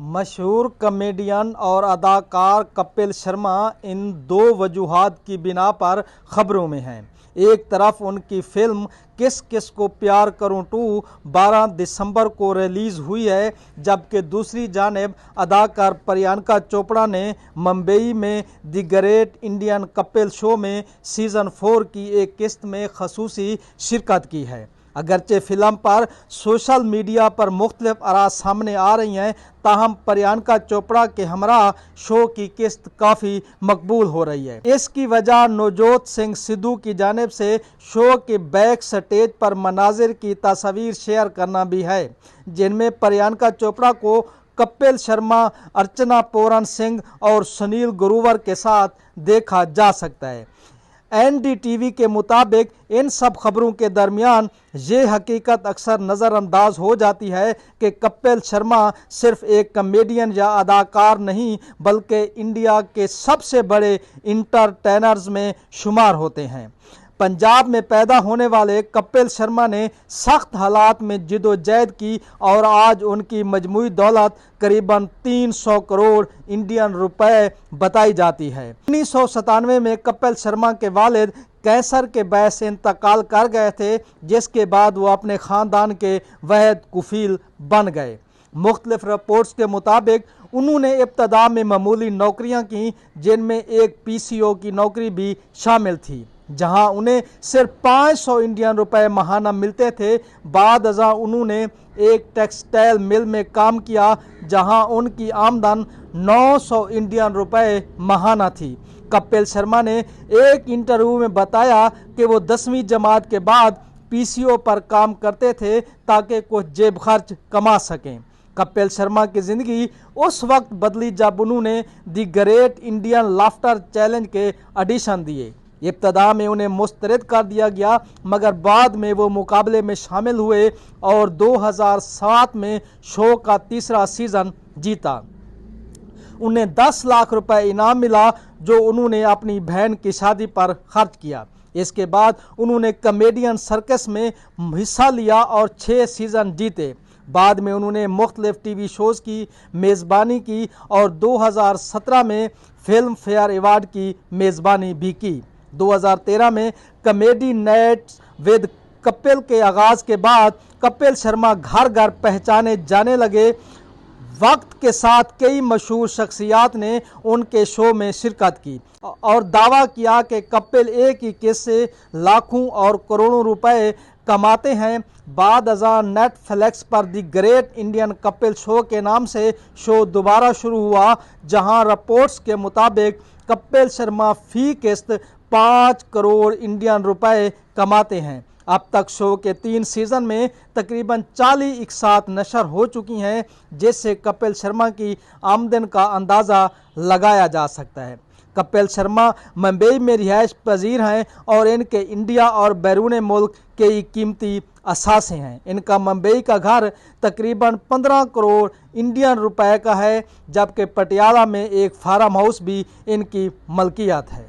مشہور کامیڈین اور اداکار کپل شرما ان دو وجوہات کی بنا پر خبروں میں ہیں۔ ایک طرف ان کی فلم کس کس کو پیار کروں 2 12 دسمبر کو ریلیز ہوئی ہے، جبکہ دوسری جانب اداکار پریانکا چوپڑا نے ممبئی میں دی گریٹ انڈین کپل شو میں سیزن 4 کی ایک قسط میں خصوصی شرکت کی ہے۔ اگرچہ فلم پر سوشل میڈیا پر مختلف آراء سامنے آ رہی ہیں، تاہم پریانکا چوپڑا کے ہمراہ شو کی قسط کافی مقبول ہو رہی ہے۔ اس کی وجہ نوجوت سنگھ سدھو کی جانب سے شو کے بیک سٹیج پر مناظر کی تصاویر شیئر کرنا بھی ہے، جن میں پریانکا چوپڑا کو کپل شرما، ارچنا پورن سنگھ اور سنیل گروور کے ساتھ دیکھا جا سکتا ہے۔ NDTV کے مطابق ان سب خبروں کے درمیان یہ حقیقت اکثر نظر انداز ہو جاتی ہے کہ کپل شرما صرف ایک کامیڈین یا اداکار نہیں بلکہ انڈیا کے سب سے بڑے انٹرٹینرز میں شمار ہوتے ہیں۔ پنجاب میں پیدا ہونے والے کپل شرما نے سخت حالات میں جد و جہد کی اور آج ان کی مجموعی دولت قریباً 300 کروڑ انڈین روپے بتائی جاتی ہے۔ 1997 میں کپل شرما کے والد کینسر کے باعث انتقال کر گئے تھے، جس کے بعد وہ اپنے خاندان کے واحد کفیل بن گئے۔ مختلف رپورٹس کے مطابق انہوں نے ابتدا میں معمولی نوکریاں کیں، جن میں ایک PCO کی نوکری بھی شامل تھی، جہاں انہیں صرف 500 انڈین روپے ماہانہ ملتے تھے۔ بعد ازاں انہوں نے ایک ٹیکسٹائل مل میں کام کیا، جہاں ان کی آمدن 900 انڈین روپے ماہانہ تھی۔ کپل شرما نے ایک انٹرویو میں بتایا کہ وہ 10ویں جماعت کے بعد PCO پر کام کرتے تھے تاکہ کچھ جیب خرچ کما سکیں۔ کپل شرما کی زندگی اس وقت بدلی جب انہوں نے دی گریٹ انڈین لافٹر چیلنج کے آڈیشن دیے۔ ابتدا میں انہیں مسترد کر دیا گیا، مگر بعد میں وہ مقابلے میں شامل ہوئے اور 2007 میں شو کا تیسرا سیزن جیتا۔ انہیں 10 لاکھ روپے انعام ملا، جو انہوں نے اپنی بہن کی شادی پر خرچ کیا۔ اس کے بعد انہوں نے کامیڈین سرکس میں حصہ لیا اور 6 سیزن جیتے۔ بعد میں انہوں نے مختلف TV شوز کی میزبانی کی اور 2017 میں فلم فیئر ایوارڈ کی میزبانی بھی کی۔ 2013 میں کامیڈی نائٹس ود کپل کے آغاز کے بعد کپل شرما گھر گھر پہچانے جانے لگے۔ وقت کے ساتھ کئی مشہور شخصیات نے ان کے شو میں شرکت کی اور دعویٰ کیا کہ کپل ایک ہی قسط سے لاکھوں اور کروڑوں روپے کماتے ہیں۔ بعد ازاں نیٹ فلیکس پر the great Indian Kapil show کے نام سے شو دوبارہ شروع ہوا، جہاں رپورٹس کے مطابق کپل شرما فی قسط 5 کروڑ انڈین روپے کماتے ہیں۔ اب تک شو کے 3 سیزن میں تقریباً 40 اقساط نشر ہو چکی ہیں، جس سے کپل شرما کی آمدن کا اندازہ لگایا جا سکتا ہے۔ کپل شرما ممبئی میں رہائش پذیر ہیں اور ان کے انڈیا اور بیرون ملک کئی قیمتی اثاثے ہیں۔ ان کا ممبئی کا گھر تقریباً 15 کروڑ انڈین روپے کا ہے، جبکہ پٹیالہ میں ایک فارم ہاؤس بھی ان کی ملکیت ہے۔